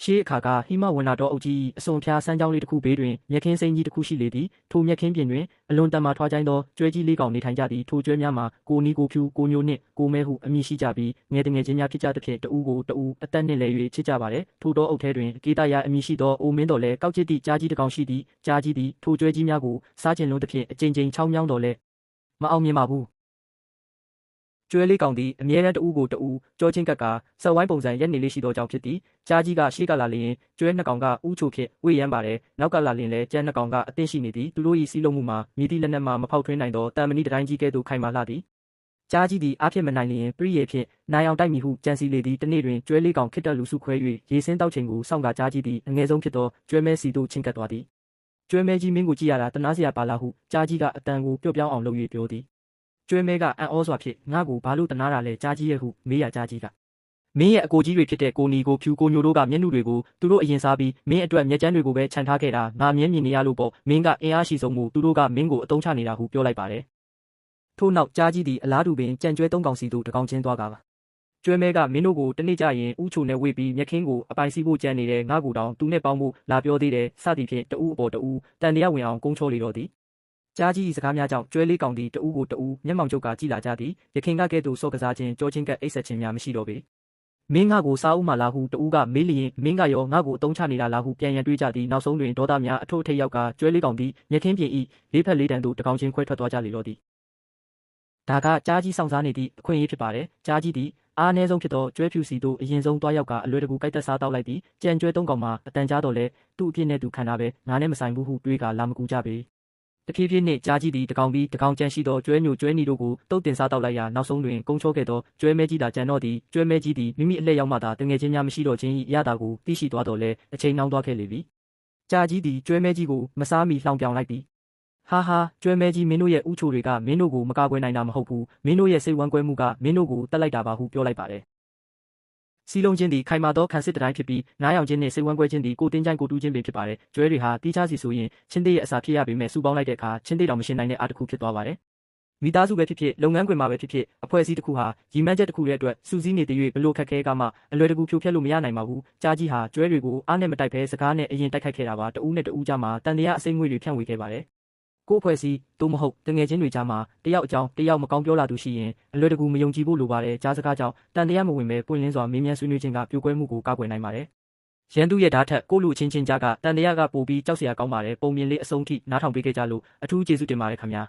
ရှေးအခါကဟိမဝန္တာတော်အုပ်ကြီးအစွန်ဖျားစမ်းကြောင်းလေးတစ်ခုဘေးတွင်မြက်ခင်းစိမ်းကြီးတစ်ခုရှိလေသည်ထိုမြက်ခင်းပြင်တွင်အလွန်တန်မာထွားကြိုင်းသောကျွဲကြီးလေးကောင်နေထိုင်ကြသည်ထိုကျွဲများမှာကိုနီကိုဖြူကိုညိုနှင့်ကိုမဲဟုအမည်ရှိကြပြီးငယ်တငယ်ချင်းများဖြစ်ကြသဖြင့်တဦးကိုတဦးအသက်နှင့်လဲ၍ချစ်ကြပါれထိုတော်အုပ်ထဲတွင်ကေတရာအမည်ရှိသောအိုမင်းတော်လဲကောက်ချစ်သည့်ကြားကြီးတစ်ကောင်ရှိသည်ကြားကြီးသည်ထိုကျွဲကြီးများကိုစားကျင်လွန်းသဖြင့်အကြိမ်ကြိမ်ချောင်းမြောင်းတော်လဲမအောင်မြင်ပါဘူးကျွဲလေးကောင်သည်အမြဲတမ်းတဦးကိုတဦးကြောချင်းကပ်ကာဆက်ဝိုင်းပုံစံရက်နေလေးရှိသောကြောင့်ဖြစ်သည်ကြားကြီးကရှေ့ကလာလျင်ကျွဲနှစ်ကောင်ကဥချိုဖြင့်ဝေ့ရမ်းပါတယ်နောက်ကလာလျင်လည်းကျန်နှစ်ကောင်ကအသင့်ရှိနေသည်သူတို့၏စီးလုံးမှုမှာမြည်သည့်လက်နက်မှမဖောက်ထွင်းနိုင်သောတန်မဏိတိုင်းကြီးကဲ့သို့ခိုင်မာလှသည်ကြားကြီးသည်အားဖြင့်မနိုင်လျင်ပရိယေဖြင့်နိုင်အောင်တိုက်မိဟုကြံစီလေသည်တနေ့တွင်ကျွဲလေးကောင်ခစ်တက်လူစုခွဲ၍ရေစင်းတောက်ချိန်ကိုစောင့်ကာကြားကြီးသည်အငယ်ဆုံးဖြစ်သောကျွဲမဲစီတို့ချင်းကပ်သွားသည်ကျွဲမဲကြီးမင်းကိုကြည့်ရတာတနာစရာပါလားဟုကြားကြီးကအတန်ကိုပျော့ပြောင်းအောင်လုပ်၍ပြောသည်ကျွဲမဲကအံ့ဩစွာဖြင့်ငါ့ကိုဘာလို့တနာတာလဲကြားကြီးရဲ့ဟုမေးရကြားကြီးကမင်းရဲ့အကိုကြီးတွေဖြစ်တဲ့ကိုနီကိုဖြူကိုညိုတို့ကမျက်နှာတွေကိုသူတို့အရင်စားပြီးမင်းအတွက်မျက်ကျန်းတွေကိုပဲခြံထားခဲ့တာငါမြင်မြင်ရလို့ပေါ့မင်းကအင်အားရှိဆုံးမှုသူတို့ကမင်းကိုအတုံးချနေတာဟုပြောလိုက်ပါတယ်ထို့နောက်ကြားကြီးသည်အလားတူပင်ကြံကျွဲသုံးကောင်စီသို့တကောင်ချင်းသွားကားကျွဲမဲကမင်းတို့ကိုတနေ့ကျရင်ဥချိုနဲ့ဝေ့ပြီးမြက်ခင်းကိုအပိုင်စီးဖို့ကြံနေတဲ့ငါ့ကိုတောင်သူနဲ့ပေါင်းဖို့လာပြောသေးတယ်စသည်ဖြင့်တဦးအပေါ်တဦးတန်တရားဝင်အောင်ကုန်းချောလေတော့သည်ကြားကြီး၏စကားများကြောင့်ကျွဲလေးကောင်သည်တဦးကိုတဦးမျက်မှောင်ကျုပ်ကကြည်လာကြသည်ရခင်ကကဲ့သို့စော့ကစားခြင်းကြောချင်းကအိတ်ဆက်ခြင်းများမရှိတော့ပေမင်းငါကိုစားဦးမလားဟုတဦးကမေးလျင်မင်းကရောငါကိုအတုံးချနေတာလားဟုပြန်ရန်တွေးကြသည်နောက်ဆုံးတွင်ဒေါသများအထုပ်အထိပ်ရောက်ကကျွဲလေးကောင်သည်မြက်ခင်းပြင်၏လေးဖက်လေးတန်သို့တကောင်ချင်းခွဲထွက်သွားကြလေတော့သည်ဒါကကြားကြီးဆောင်စားနေသည့်အခွင့်အရေးဖြစ်ပါတယ်ကြားကြီးသည်အားအနည်းဆုံးဖြစ်သောကျွဲဖြူစီတို့အရင်ဆုံးတွားရောက်ကအလွယ်တကူကြိုက်သက်စားတောက်လိုက်သည်ကြံကျွဲသုံးကောင်မှာအတန်ကြားတော့လဲသူ့အဖြစ်နဲ့သူခံတာပဲငါနဲ့မဆိုင်ဘူးဟုတွေးကလာမကူကြပေတဖြည်းဖြည်းနှင့်ကြားကြီးသည်တကောင်ပြီးတကောင်ကြံရှိသောကျွဲညိုကျွဲနီတို့ကိုတုတ်တင်စားတောက်လိုက်ရာနောက်ဆုံးတွင်ကုန်းချောခဲ့သောကျွဲမဲကြီးသာကြံတော့သည်ကျွဲမဲကြီးသည်မိမိအလှည့်ရောက်မှသာတငယ်ချင်းများမရှိတော့ခြင်း၏အရသာကိုသိရှိသွားတော့လဲအချိန်နှောင်းသွားခဲ့လေပြီကြားကြီးသည်ကျွဲမဲကြီးကိုမစားမီလှောင်ပြောင်လိုက်သည်ဟာဟာကျွဲမဲကြီးမင်းတို့ရဲ့ဥချိုတွေကမင်းတို့ကိုမကာကွယ်နိုင်တာမဟုတ်ဘူးမင်းတို့ရဲ့စိတ်ဝမ်းကွဲမှုကမင်းတို့ကိုတတ်လိုက်တာပါဟုပြောလိုက်ပါတယ်စီလုံးချင်းသည်ခိုင်မာသောခံစစ်တိုင်းဖြစ်ပြီးနားယောင်ချင်းနှင့်စိတ်ဝမ်းကွဲခြင်းသည်ကိုတင်းချိုင်းကိုတူးခြင်းပင်ဖြစ်ပါတယ်ကျွဲတွေဟာတီးခြားစီဆိုရင်ချင်းသေးရဲ့အစာဖြစ်ရပေမဲ့စုပေါင်းလိုက်တဲ့အခါချင်းသေးတောင်မရှင်းနိုင်တဲ့အားတစ်ခုဖြစ်သွားပါတယ်မိသားစုပဲဖြစ်ဖြစ်လုပ်ငန်းခွင်မှာပဲဖြစ်ဖြစ်အဖွဲ့အစည်းတစ်ခုဟာရီမန်းချက်တစ်ခုရဲ့အတွက်စူးစီးနေတည်၍ဘလို့ခက်ခဲကမှအလွယ်တကူဖြိုဖျက်လို့မရနိုင်ပါဘူးကြားကြီးဟာကျွဲတွေကိုအားနဲ့မတိုက်ဖဲစကားနဲ့အရင်တိုက်ခိုက်ခဲ့တာပါတဦးနဲ့တဦးကြားမှာတန်တရားအစိမ့်ငွေတွေဖြန့်ဝေခဲ့ပါတယ်ကိုအဖွဲ့အစည်းသို့မဟုတ်တငယ်ချင်းတွေကြားမှာတယောက်အကြောင်းတယောက်မကောင်းပြောလာသူရှိရင်အလွယ်တကူမယုံကြည်ဖို့လိုပါတယ်ကြားစကားကြောင့်တန်တရားမဝင်ပဲပွင့်လင်းစွာမေးမြန်းဆွေးနွေးခြင်းကပြိုကွဲမှုကိုကာကွယ်နိုင်ပါတယ်ရန်သူရဲ့ဓာတ်ထက်ကိုလူချင်းချင်းကြားကတန်တရားကပိုပြီးကြောက်စရာကောင်းပါတယ်ပုံမြင်လေးအဆုံးထိနားထောင်ပေးခဲ့ကြလို့အထူးကျေးဇူးတင်ပါတယ်ခင်ဗျာ